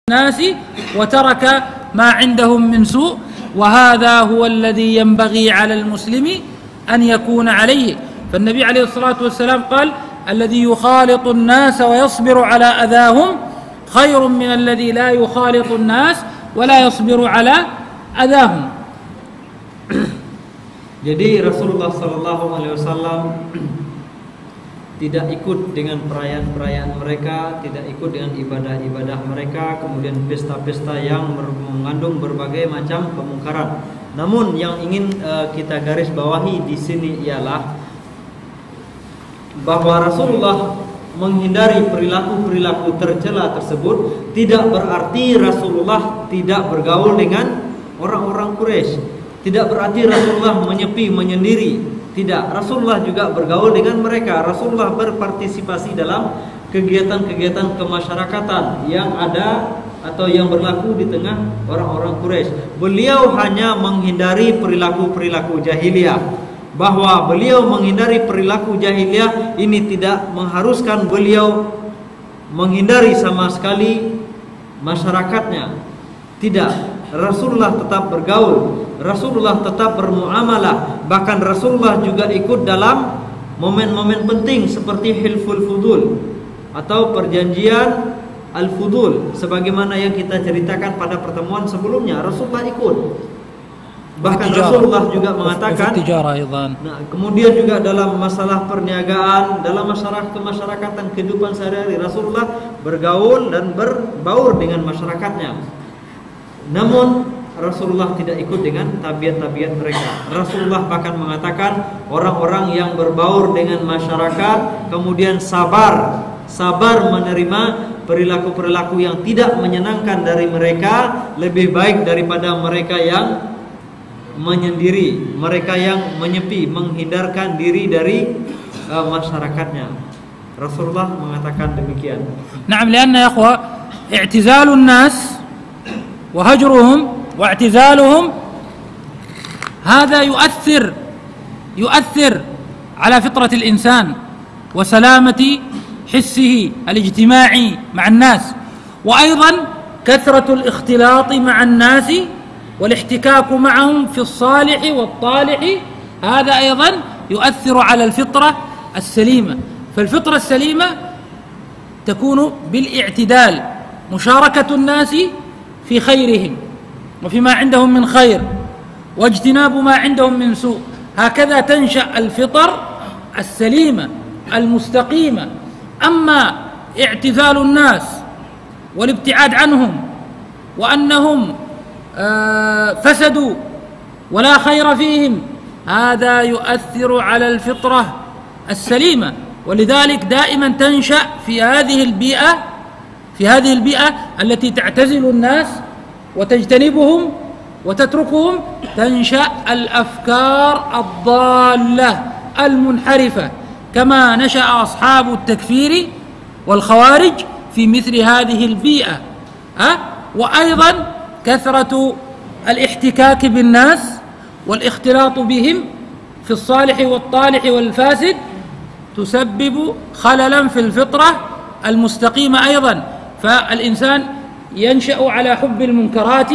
الناس وترك ما عندهم من سوء وهذا هو الذي ينبغي على المسلم أن يكون عليه. فالنبي عليه الصلاة والسلام قال: الذي يخالط الناس ويصبر على أذاهم خير من الذي لا يخالط الناس ولا يصبر على أذاهم. Jadi Rasulullah SAW tidak ikut dengan perayaan-perayaan mereka, tidak ikut dengan ibadah-ibadah mereka, kemudian pesta-pesta yang mengandung berbagai macam kemungkaran. Namun yang ingin kita garis bawahi di sini ialah bahwa Rasulullah menghindari perilaku-perilaku tercela tersebut tidak berarti Rasulullah tidak bergaul dengan orang-orang Quraisy. Tidak berarti Rasulullah menyepi, menyendiri. Tidak, Rasulullah juga bergaul dengan mereka. Rasulullah berpartisipasi dalam kegiatan-kegiatan kemasyarakatan yang ada atau yang berlaku di tengah orang-orang Quraisy. Beliau hanya menghindari perilaku-perilaku jahiliyah. Bahwa beliau menghindari perilaku jahiliyah ini tidak mengharuskan beliau menghindari sama sekali masyarakatnya. Tidak, Rasulullah tetap bergaul, Rasulullah tetap bermuamalah. Bahkan Rasulullah juga ikut dalam momen-momen penting seperti Hilful Fudul atau perjanjian Al-Fudul, sebagaimana yang kita ceritakan pada pertemuan sebelumnya. Rasulullah ikut. Bahkan Rasulullah juga mengatakan, nah, kemudian juga dalam masalah perniagaan, dalam masalah kemasyarakatan kehidupan sehari-hari, Rasulullah bergaul dan berbaur dengan masyarakatnya. Namun Rasulullah tidak ikut dengan tabiat-tabiat mereka. Rasulullah bahkan mengatakan orang-orang yang berbaur dengan masyarakat kemudian sabar menerima perilaku-perilaku yang tidak menyenangkan dari mereka lebih baik daripada mereka yang menyendiri, mereka yang menyepi, menghindarkan diri dari masyarakatnya. Rasulullah mengatakan demikian. Na'am, lianna ya akhwa, i'tizalun nas wa hajruhum واعتزالهم هذا يؤثر على فطرة الإنسان وسلامة حسه الاجتماعي مع الناس، وأيضا كثرة الاختلاط مع الناس والاحتكاك معهم في الصالح والطالح هذا أيضا يؤثر على الفطرة السليمة. فالفطرة السليمة تكون بالاعتدال، مشاركة الناس في خيرهم وفيما عندهم من خير واجتناب ما عندهم من سوء. هكذا تنشأ الفطر السليمة المستقيمة. أما اعتزال الناس والابتعاد عنهم وأنهم فسدوا ولا خير فيهم هذا يؤثر على الفطرة السليمة. ولذلك دائما تنشأ في هذه البيئة التي تعتزل الناس وتجتنبهم وتتركهم تنشأ الأفكار الضالة المنحرفة كما نشأ أصحاب التكفير والخوارج في مثل هذه البيئة. وأيضا كثرة الاحتكاك بالناس والاختلاط بهم في الصالح والطالح والفاسد تسبب خللا في الفطرة المستقيمة أيضا. فالإنسان ينشأ على حب المنكرات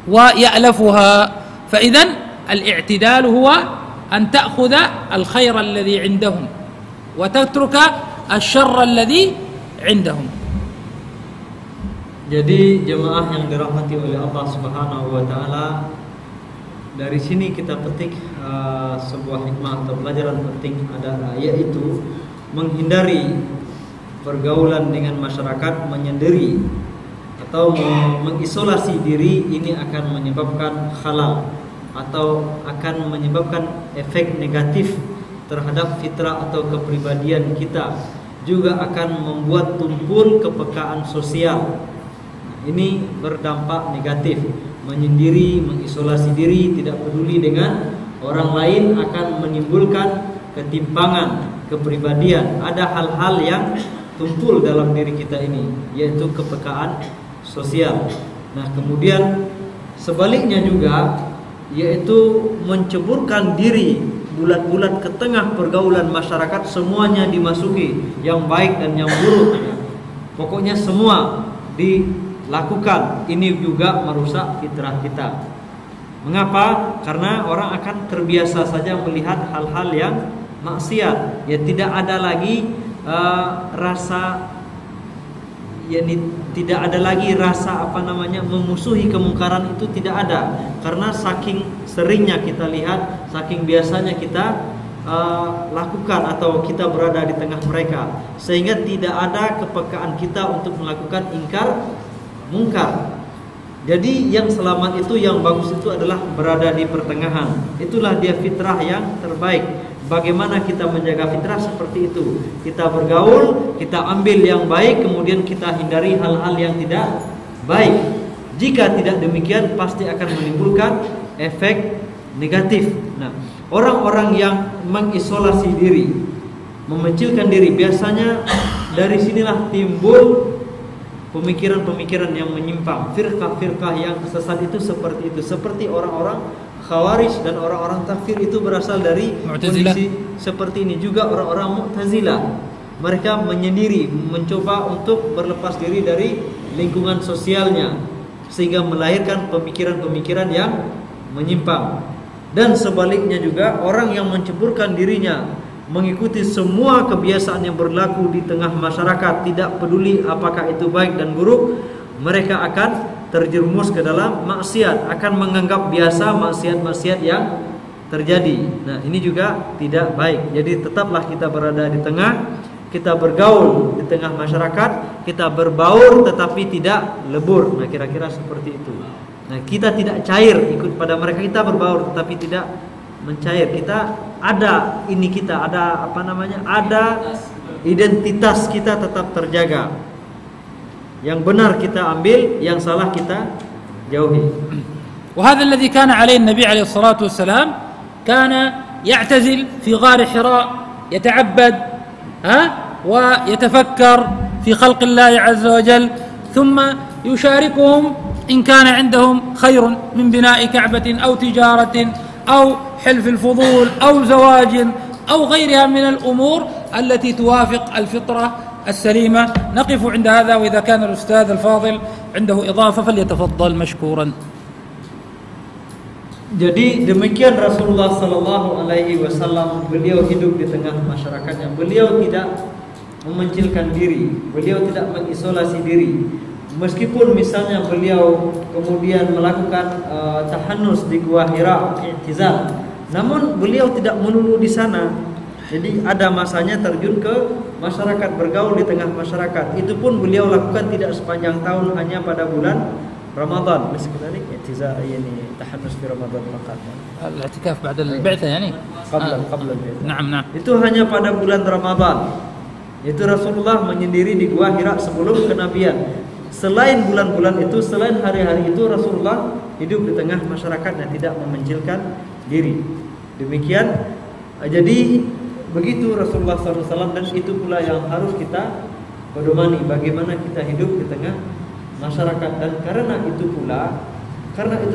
ويألفها. فإذن الاعتدال هو أن تأخذ الخير الذي عندهم وتترك الشر الذي عندهم. Jadi jemaah yang dirahmati oleh Allah Subhanahu wa taala, dari sini kita petik sebuah hikmah atau pelajaran penting adalah yaitu menghindari pergaulan dengan masyarakat, menyendiri atau mengisolasi diri. Ini akan menyebabkan khalal atau akan menyebabkan efek negatif terhadap fitrah atau kepribadian kita, juga akan membuat tumpul kepekaan sosial. Ini berdampak negatif. Menyendiri, mengisolasi diri, tidak peduli dengan orang lain akan menimbulkan ketimpangan kepribadian. Ada hal-hal yang tumpul dalam diri kita ini, yaitu kepekaan sosial. Nah, kemudian sebaliknya juga, yaitu menceburkan diri bulat-bulat ke tengah pergaulan masyarakat, semuanya dimasuki, yang baik dan yang buruk. Pokoknya semua lakukan. Ini juga merusak fitrah kita. Mengapa? Karena orang akan terbiasa saja melihat hal-hal yang maksiat. Ya tidak ada lagi rasa, yakni tidak ada lagi rasa memusuhi kemungkaran, itu tidak ada. Karena saking seringnya kita lihat, saking biasanya kita lakukan atau kita berada di tengah mereka, sehingga tidak ada kepekaan kita untuk melakukan ingkar mungkar. Jadi yang selamat itu, yang bagus itu adalah berada di pertengahan. Itulah dia fitrah yang terbaik. Bagaimana kita menjaga fitrah seperti itu? Kita bergaul, kita ambil yang baik, kemudian kita hindari hal-hal yang tidak baik. Jika tidak demikian, pasti akan menimbulkan efek negatif. Nah, orang-orang yang mengisolasi diri, memecilkan diri, biasanya dari sinilah timbul pemikiran-pemikiran yang menyimpang. Firqah-firqah yang sesat itu seperti itu. Seperti orang-orang Khawarij dan orang-orang takfir itu berasal dari kondisi seperti ini. Juga orang-orang Mu'tazilah, mereka menyendiri, mencoba untuk berlepas diri dari lingkungan sosialnya, sehingga melahirkan pemikiran-pemikiran yang menyimpang. Dan sebaliknya juga orang yang menceburkan dirinya, mengikuti semua kebiasaan yang berlaku di tengah masyarakat, tidak peduli apakah itu baik dan buruk, mereka akan terjerumus ke dalam maksiat, akan menganggap biasa maksiat-maksiat yang terjadi. Nah, ini juga tidak baik. Jadi tetaplah kita berada di tengah, kita bergaul di tengah masyarakat, kita berbaur tetapi tidak lebur. Nah, kira-kira seperti itu. Nah, kita tidak cair ikut pada mereka, kita berbaur tetapi tidak mencair. Kita ada ada identitas kita tetap terjaga. Yang benar kita ambil, yang salah kita jauhi. وهذا الذي كان عليه النبي عليه الصلاة والسلام. كان يعتزل في غار حراء يتعبد ويتفكر في خلق الله عز وجل، ثم يشاركهم إن كان عندهم خير من بناء كعبة أو تجارة أو حلف الفضول أو زواج أو غيرها من الأمور التي توافق الفطرة السليمة. نقف عند هذا، وإذا كان الأستاذ الفاضل عنده إضافة فليتفضل مشكورا. Jadi demikian Rasulullah Sallallahu Alaihi Wasallam. Beliau hidup di tengah masyarakatnya. Beliau tidak memencilkan diri, beliau tidak mengisolasi diri. Meskipun misalnya beliau kemudian melakukan tahannus di Gua Hira, i'tizal, namun beliau tidak melulu di sana. Jadi ada masanya terjun ke masyarakat, bergaul di tengah masyarakat. Itu pun beliau lakukan tidak sepanjang tahun, hanya pada bulan Ramadan. Sebenarnya i'tizal yani tahannus di Ramadan faqat. Al-i'tikaf ba'da al-ba'tsah yani? Qabla al-ba'tsah. Na'am. Itu hanya pada bulan Ramadan. Itu Rasulullah menyendiri di Gua Hira sebelum kenabian. Selain bulan-bulan itu, selain hari-hari itu, Rasulullah hidup di tengah masyarakat dan tidak memencilkan diri. Demikian. Jadi begitu Rasulullah SAW, dan itu pula yang harus kita pedomani, bagaimana kita hidup di tengah masyarakat. Dan karena itu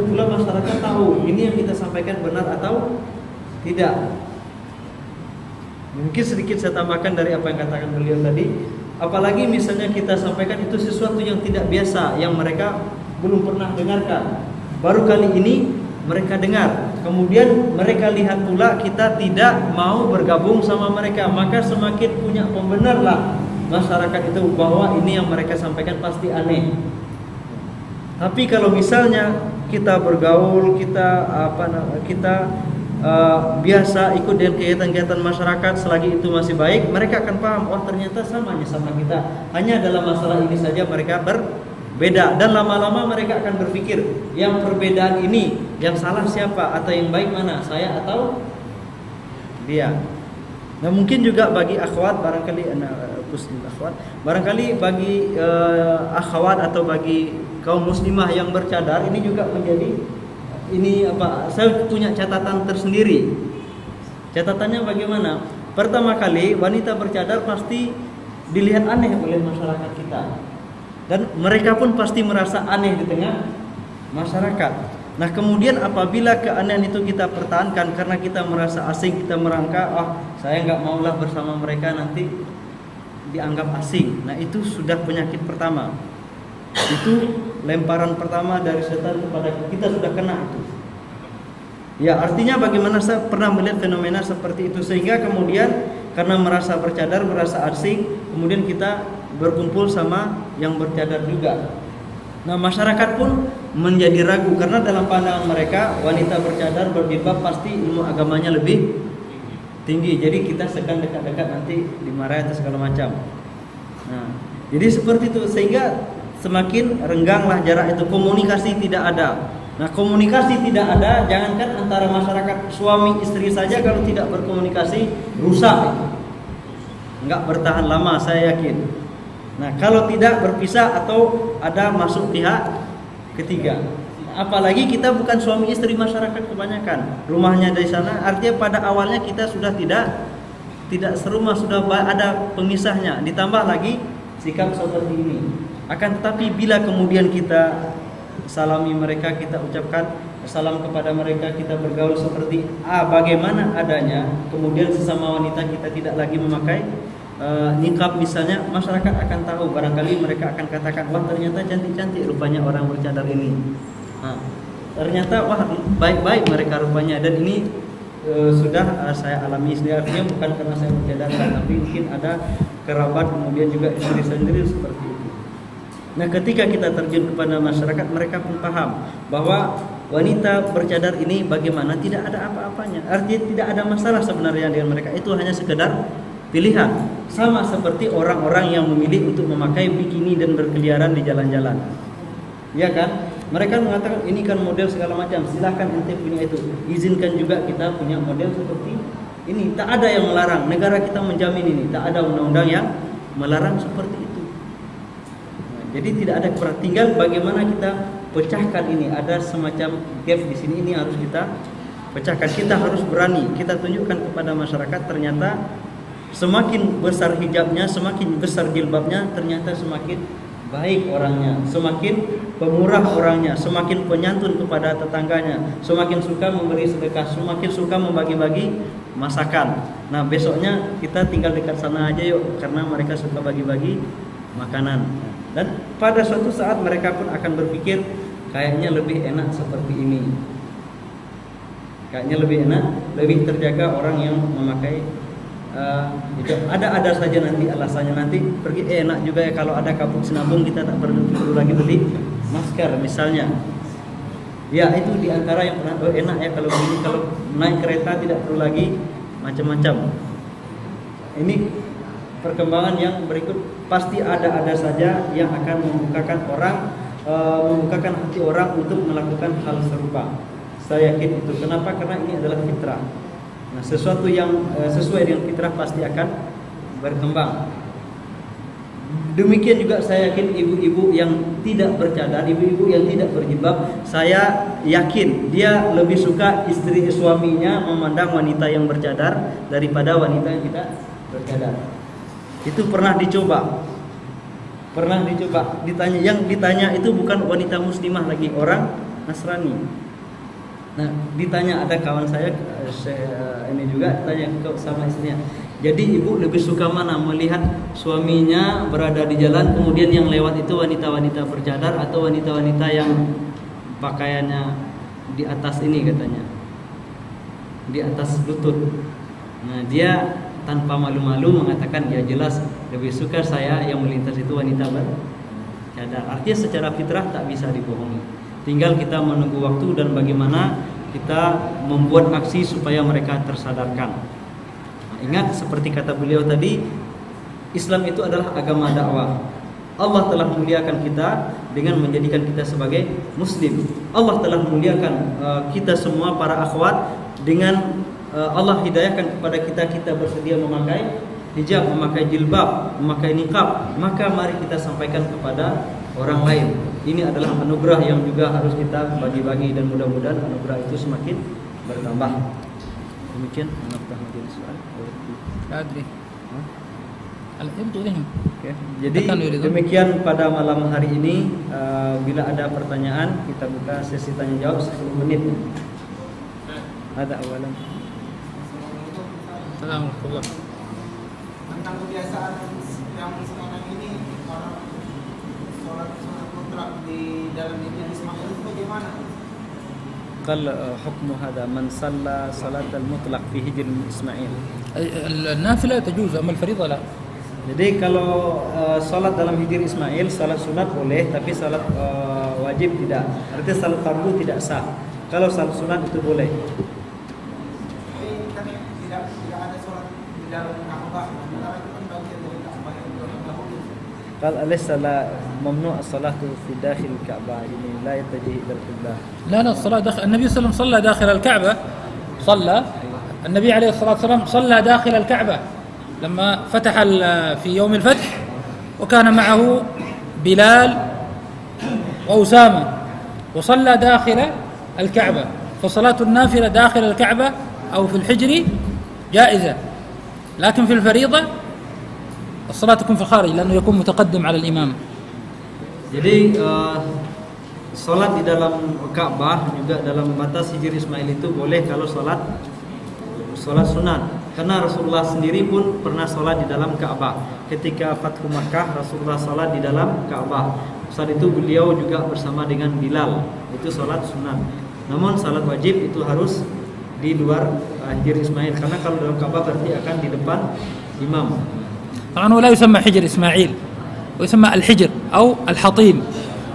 pula masyarakat tahu ini yang kita sampaikan benar atau tidak. Mungkin sedikit saya tambahkan dari apa yang katakan beliau tadi. Apalagi misalnya kita sampaikan itu sesuatu yang tidak biasa, yang mereka belum pernah dengarkan, baru kali ini mereka dengar. Kemudian mereka lihat pula kita tidak mau bergabung sama mereka, maka semakin punya pembenarlah masyarakat itu bahwa ini yang mereka sampaikan pasti aneh. Tapi kalau misalnya kita bergaul, kita biasa ikut dengan kegiatan-kegiatan masyarakat, selagi itu masih baik, mereka akan paham, oh ternyata samanya sama kita, hanya dalam masalah ini saja mereka berbeda. Dan lama-lama mereka akan berpikir, yang perbedaan ini yang salah siapa, atau yang baik mana, saya atau dia. Nah, mungkin juga bagi akhwat, barangkali bagi akhwat atau bagi kaum muslimah yang bercadar, ini juga menjadi saya punya catatan tersendiri. Catatannya bagaimana? Pertama kali wanita bercadar pasti dilihat aneh oleh masyarakat kita, dan mereka pun pasti merasa aneh di tengah masyarakat. Nah, kemudian apabila keanehan itu kita pertahankan karena kita merasa asing, kita merangka, saya nggak maulah bersama mereka, nanti dianggap asing. Nah, itu sudah penyakit pertama. Itu lemparan pertama dari setan kepada kita, sudah kena itu. Ya, artinya bagaimana saya pernah melihat fenomena seperti itu, sehingga kemudian karena merasa bercadar, merasa asing, kemudian kita berkumpul sama yang bercadar juga. Nah, masyarakat pun menjadi ragu karena dalam pandangan mereka wanita bercadar berjilbab pasti ilmu agamanya lebih tinggi. Jadi kita sekan dekat-dekat nanti dimarahi atau segala macam. Nah, jadi seperti itu, sehingga semakin rengganglah jarak itu, komunikasi tidak ada. Nah, komunikasi tidak ada, jangankan antara masyarakat suami istri saja, kalau tidak berkomunikasi rusak itu. Enggak bertahan lama, saya yakin. Nah, kalau tidak berpisah atau ada masuk pihak ketiga. Apalagi kita bukan suami istri, masyarakat kebanyakan rumahnya dari sana, artinya pada awalnya kita sudah tidak serumah, sudah ada pemisahnya. Ditambah lagi sikap seperti ini. Akan tetapi bila kemudian kita salami mereka, kita ucapkan salam kepada mereka, kita bergaul seperti bagaimana adanya, kemudian sesama wanita kita tidak lagi memakai nikab misalnya, masyarakat akan tahu, barangkali mereka akan katakan, wah ternyata cantik-cantik rupanya orang bercadar ini. Nah, ternyata wah baik-baik mereka rupanya, dan ini sudah saya alami sendiri, artinya bukan karena saya bercadar, tapi mungkin ada kerabat, kemudian juga istri sendiri seperti itu. Nah, ketika kita terjun kepada masyarakat, mereka pun paham bahwa wanita bercadar ini bagaimana, tidak ada apa-apanya. Artinya tidak ada masalah sebenarnya dengan mereka, itu hanya sekedar pilihan. Sama seperti orang-orang yang memilih untuk memakai bikini dan berkeliaran di jalan-jalan. Ya kan? Mereka mengatakan ini kan model segala macam, silahkan ente punya itu. Izinkan juga kita punya model seperti ini. Tak ada yang melarang, negara kita menjamin ini. Tak ada undang-undang yang melarang seperti itu. Jadi tidak ada keberatan, tinggal bagaimana kita pecahkan ini. Ada semacam gap di sini, ini harus kita pecahkan. Kita harus berani, kita tunjukkan kepada masyarakat ternyata semakin besar hijabnya, semakin besar jilbabnya, ternyata semakin baik orangnya, semakin pemurah orangnya, semakin penyantun kepada tetangganya, semakin suka memberi sedekah, semakin suka membagi-bagi masakan. Nah, besoknya kita tinggal dekat sana aja yuk, karena mereka suka bagi-bagi makanan. Dan pada suatu saat mereka pun akan berpikir, kayaknya lebih enak seperti ini. Kayaknya lebih enak, lebih terjaga orang yang memakai hijab. Ada saja nanti alasannya, nanti pergi enak juga ya kalau ada kapuk sinabung, kita tak perlu lagi beli masker misalnya. Ya, itu diantara yang pernah enak ya kalau begini, kalau naik kereta tidak perlu lagi macam-macam. Ini perkembangan yang berikut, pasti ada saja yang akan membukakan hati orang untuk melakukan hal serupa. Saya yakin itu. Kenapa? Karena ini adalah fitrah. Nah, sesuatu yang sesuai dengan fitrah pasti akan berkembang. Demikian juga saya yakin ibu-ibu yang tidak bercadar, ibu-ibu yang tidak berjilbab, saya yakin dia lebih suka istri suaminya memandang wanita yang bercadar daripada wanita yang tidak bercadar. Itu pernah dicoba. Yang ditanya itu bukan wanita muslimah lagi, orang Nasrani. Nah, ditanya, ada kawan saya ini juga tanya sama istrinya, jadi ibu lebih suka mana, melihat suaminya berada di jalan kemudian yang lewat itu wanita-wanita bercadar atau wanita-wanita yang pakaiannya di atas ini, katanya di atas lutut. Nah, dia tanpa malu-malu mengatakan, ya jelas lebih suka saya yang melintas itu wanita bercadar. Artinya secara fitrah tak bisa dibohongi. Tinggal kita menunggu waktu dan bagaimana kita membuat aksi supaya mereka tersadarkan. Nah, ingat seperti kata beliau tadi, Islam itu adalah agama dakwah. Allah telah memuliakan kita dengan menjadikan kita sebagai muslim. Allah telah memuliakan kita semua para akhwat dengan Allah hidayahkan kepada kita bersedia memakai hijab, memakai jilbab, memakai niqab. Maka mari kita sampaikan kepada orang lain. Ini adalah anugerah yang juga harus kita bagi-bagi, dan mudah-mudahan anugerah itu semakin bertambah. Demikian menafsir majelis soal. Adri. Oke. Jadi demikian pada malam hari ini. Bila ada pertanyaan, kita buka sesi tanya jawab 10 menit. Ada awalan. Assalamualaikum. Tentang kebiasaan yang sekarang ini, orang sholat mutlak di dalam Hijr Ismail itu bagaimana? قال حكم هذا من صلى صلاة المطلق في هجر إسماعيل. النافلة تجوز أما الفريضة لا. Jadi kalau salat dalam hijir Ismail, salat sunat boleh, tapi salat wajib tidak. Artinya salat fardu tidak sah. Kalau salat sunat itu boleh. Tapi kan tidak ada sholat di dalam Ka'bah. Sementara itu kan bagian dari Ka'bah yang dahulu. قال أليس لا ممنوع الصلاة في داخل الكعبة يعني لا يتجه إلى القبلة. لا الصلاة داخل النبي صلى الله عليه وسلم صلى داخل الكعبة. صلى النبي عليه الصلاة والسلام صلى داخل الكعبة لما فتح في يوم الفتح، وكان معه بلال وأسامة وصلى داخل الكعبة. فصلاة النافلة داخل الكعبة أو في الحجر جائزة، لكن في الفريضة الصلاة تكون في الخارج لأنه يكون متقدم على الإمام. Jadi salat di dalam Ka'bah juga dalam batas hijir Ismail itu boleh kalau salat sunat. Karena Rasulullah sendiri pun pernah salat di dalam Ka'bah. Ketika Fathu Makkah, Rasulullah salat di dalam Ka'bah. Saat itu beliau juga bersama dengan Bilal. Itu salat sunat. Namun salat wajib itu harus di luar hijir Ismail. Karena kalau dalam Ka'bah berarti akan di depan imam. طبعا هو لا يسمى حجر إسماعيل ويسمى الحجر أو الحطيم،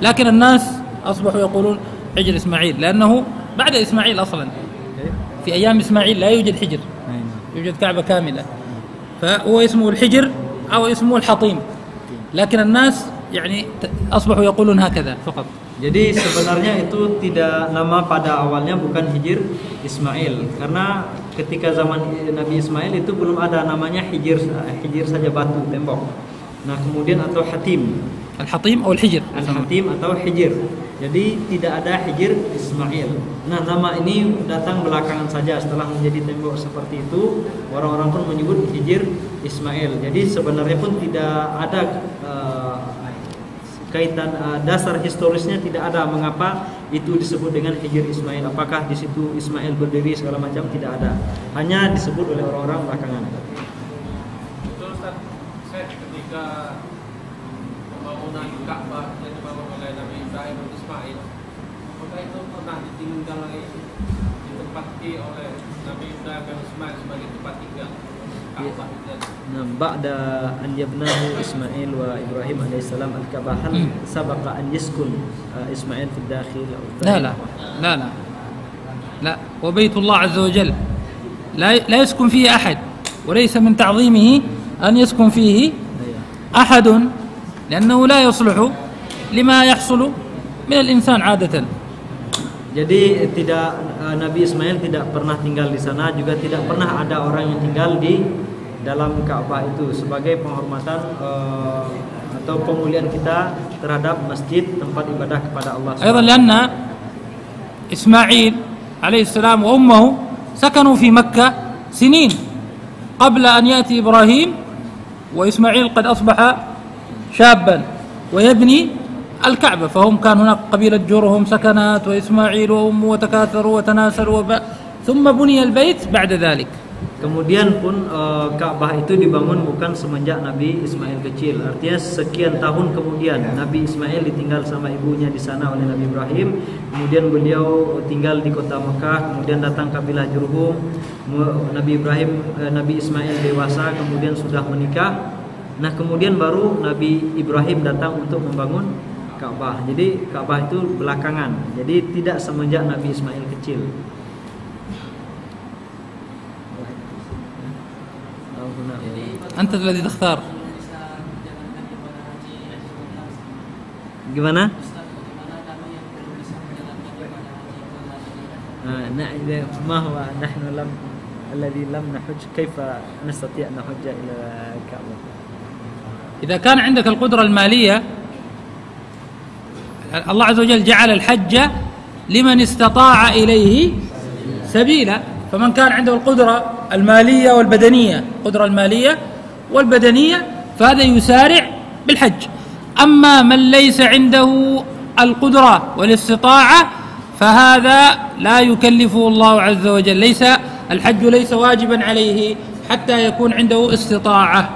لكن الناس أصبحوا يقولون حجر إسماعيل لأنه بعد إسماعيل أصلا. في أيام إسماعيل لا يوجد حجر، يوجد كعبة كاملة، فهو اسمه الحجر أو اسمه الحطيم، لكن الناس يعني أصبحوا يقولون هكذا فقط. Jadi sebenarnya itu tidak, nama pada awalnya bukan hijir Ismail, karena ketika zaman Nabi Ismail itu belum ada namanya hijir saja batu tembok. Nah kemudian atau hatim, al-hatim atau al-hijr, al-hatim atau hijir. Jadi tidak ada hijir Ismail. Nah nama ini datang belakangan saja setelah menjadi tembok seperti itu, orang-orang pun menyebut hijir Ismail. Jadi sebenarnya pun tidak ada kaitan dasar historisnya, tidak ada mengapa itu disebut dengan hijir Ismail. Apakah di situ Ismail berdiri segala macam, tidak ada. Hanya disebut oleh orang-orang belakangan. Betul Ustaz, ketika pembangunan Ka'bah yang dibangun oleh Nabi Ibrahim dan Ismail, apakah itu pernah ditinggali, ditempati oleh Nabi Ibrahim dan Ismail sebagai tempat tinggal Ka'bah? Nah, ba'da an yabnahu Ismail wa Ibrahim alaihissalam al-Ka'bah, hal sabaqa an yaskun Ismail fi dakhil? لا وبيت الله عز وجل لا يسكن فيه أحد، وليس من تعظيمه أن يسكن فيه أحد، لأنه لا يصلح لما يحصل من الإنسان عادة. Jadi tidak, Nabi Ismail tidak pernah tinggal di sana, juga tidak pernah ada orang yang tinggal di dalam Ka'bah itu sebagai penghormatan atau pemuliaan kita terhadap masjid tempat ibadah kepada Allah. أيضا لأن إسماعيل عليه السلام وأمه سكنوا في مكة سنين قبل أن يأتي إبراهيم، وإسماعيل قد أصبح شابا ويبني الكعبة، فهم كان هناك قبيلة جرهم سكنات، وإسماعيل وأمه وتكاثروا وتناسلوا ثم بني البيت بعد ذلك. Kemudian pun Ka'bah itu dibangun bukan semenjak Nabi Ismail kecil. Artinya sekian tahun kemudian Nabi Ismail ditinggal sama ibunya di sana oleh Nabi Ibrahim. Kemudian beliau tinggal di kota Mekah. Kemudian datang kabilah Jurhum. Nabi Ismail dewasa, kemudian sudah menikah. Nah kemudian baru Nabi Ibrahim datang untuk membangun Ka'bah. Jadi Ka'bah itu belakangan. Jadi tidak semenjak Nabi Ismail kecil. أنت الذي تختار. Gimana? ما هو نحن الذي لم نحج كيف نستطيع أن نحج إلى الكعبة؟ إذا كان عندك القدرة المالية، الله عز وجل جعل الحج لمن استطاع إليه سبيلا، فمن كان عنده القدرة المالية والبدنية فهذا يسارع بالحج. أما من ليس عنده القدرة والاستطاعة فهذا لا يكلفه الله عز وجل، الحج ليس واجبا عليه حتى يكون عنده استطاعة.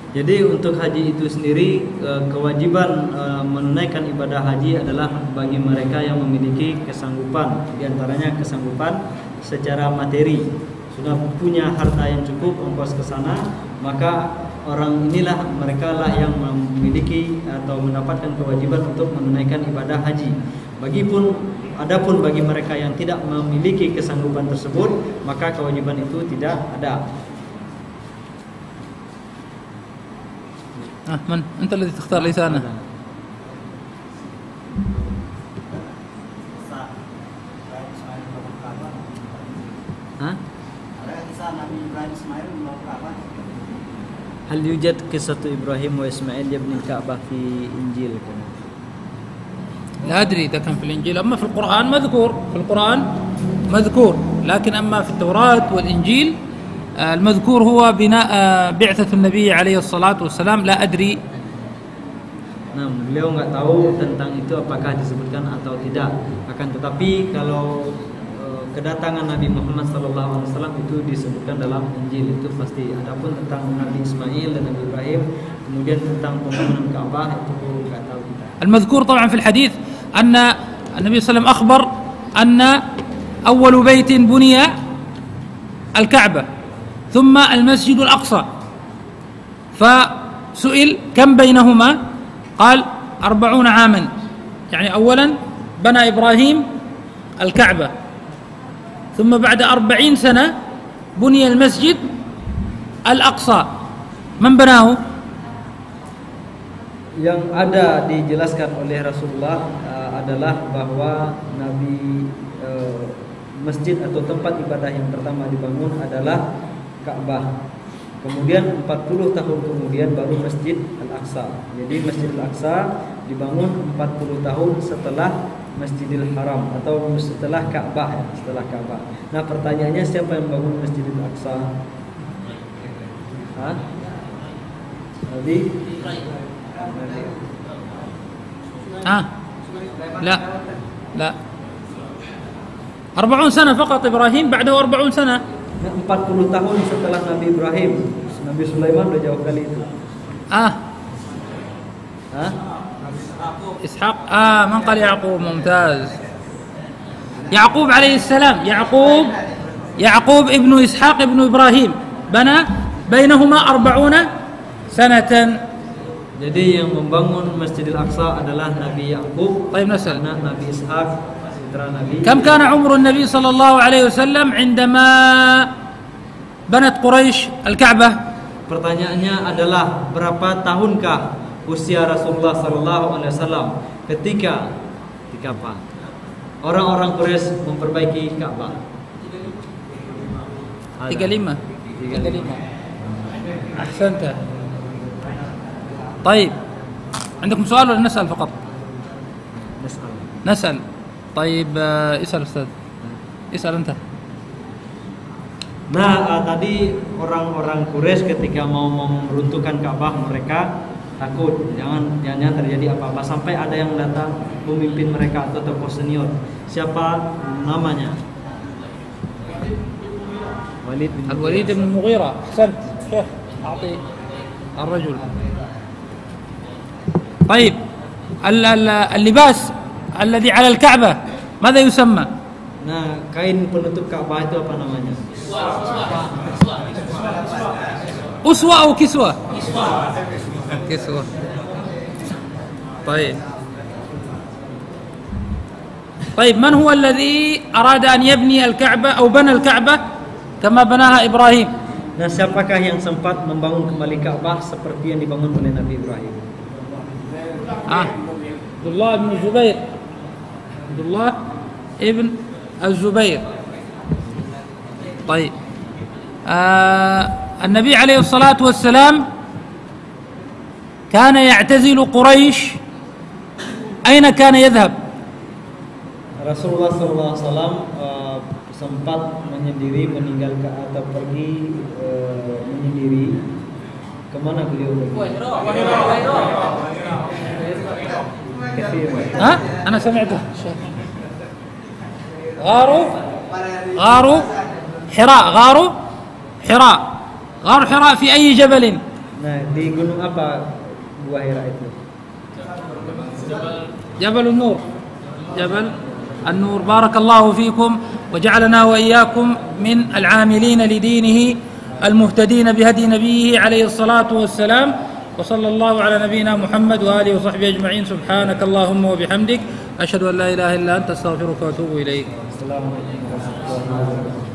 Jadi untuk haji itu sendiri kewajiban menunaikan ibadah haji adalah bagi mereka yang memiliki kesanggupan, diantaranya kesanggupan secara materi, sudah punya harta yang cukup ongkos ke sana, maka orang inilah mereka lah yang memiliki atau mendapatkan kewajiban untuk menunaikan ibadah haji. Adapun bagi mereka yang tidak memiliki kesanggupan tersebut, maka kewajiban itu tidak ada. من أنت الذي تختار لسانه. هل يوجد قصة إبراهيم وإسماعيل يبني الكعبة في إنجيل؟ لا أدري إذا كان في الإنجيل، أما في القرآن مذكور، في القرآن مذكور، لكن أما في التوراة والإنجيل المذكور هو بناء بعثة النبي عليه الصلاة والسلام. لا أدري. Nah, beliau nggak tahu tentang itu apakah disebutkan atau tidak. Akan tetapi kalau kedatangan Nabi Muhammad SAW itu disebutkan dalam Injil, itu pasti. Adapun tentang Nabi Ismail dan Nabi Ibrahim, kemudian tentang pembangunan Ka'bah, itu nggak tahu kita. المذكور طبعا في الحديث أن النبي صلى الله عليه وسلم أخبر أن أول بيت بني الكعبة ثم المسجد الأقصى، فسئل كم بينهما؟ قال 40 عاما، يعني أولا بنى إبراهيم الكعبة، ثم بعد 40 سنة بني المسجد الأقصى. من بناه؟ Yang ada dijelaskan oleh Rasulullah adalah bahwa masjid atau tempat ibadah yang pertama dibangun adalah Ka'bah. Kemudian 40 tahun kemudian baru Masjid Al-Aqsa. Jadi Masjid Al-Aqsa dibangun 40 tahun setelah Masjidil Haram atau setelah Ka'bah, setelah Ka'bah. Nah, pertanyaannya siapa yang bangun Masjid Al-Aqsa? Nabi لا 40 سنة فقط إبراهيم، بعده 40 سنة. 40 tahun setelah Nabi Ibrahim. Nabi Sulaiman udah jauh kali itu. إسحاق. من قال يعقوب؟ ممتاز. يعقوب عليه السلام، يعقوب ابن إسحاق ابن إبراهيم بنى بينهما 40 سنة. Jadi yang membangun Masjidil Aqsa adalah Nabi Yaqub, anak Nabi Ishaq, putra Nabi. كم كان عمر النبي صلى الله عليه وسلم عندما بنت قريش الكعبة؟ Pertanyaannya adalah berapa tahunkah usia Rasulullah sallallahu alaihi wasallam ketika apa? Orang-orang Quraisy memperbaiki Ka'bah. 35. أحسنت. طيب عندكم سؤال ولا نسأل فقط؟ نسأل. طيب اسأل أستاذ. اسأل أنت. Nah, tadi orang-orang Quraisy ketika mau meruntuhkan Ka'bah, mereka takut jangan terjadi apa-apa sampai ada yang datang memimpin mereka atau tokoh senior. Siapa namanya? الوليد بن المغيرة. أحسنت شيخ. أعطي الرجل. طيب اللباس الذي على الكعبة ماذا يسمى؟ Nah, kain penutup Ka'bah itu apa namanya? أسوة أو كسوة؟ كسوة. طيب من هو الذي أراد أن يبني الكعبة أو بنى الكعبة كما بناها إبراهيم؟ Nah, siapakah yang sempat membangun kembali Ka'bah seperti yang dibangun oleh Nabi Ibrahim? عبد الله بن الزبير. عبد الله ابن الزبير. طيب النبي عليه الصلاة والسلام كان يعتزل قريش، أين كان يذهب؟ Rasulullah SAW sempat menyendiri, meninggalkan atau pergi menyendiri. Kemana beliau pergi? أنا سمعته. غار حراء. غار حراء في أي جبل؟ Nah, di gunung apa Gua Hira itu? جبل النور. جبل النور. بارك الله فيكم وجعلنا وإياكم من العاملين لدينه المهتدين بهدي نبيه عليه الصلاة والسلام. وصلى الله على نبينا محمد وآله وصحبه أجمعين. سبحانك اللهم وبحمدك أشهد أن لا إله إلا أنت أستغفرك وأتوب إليك. Assalamualaikum warahmatullahi wabarakatuh.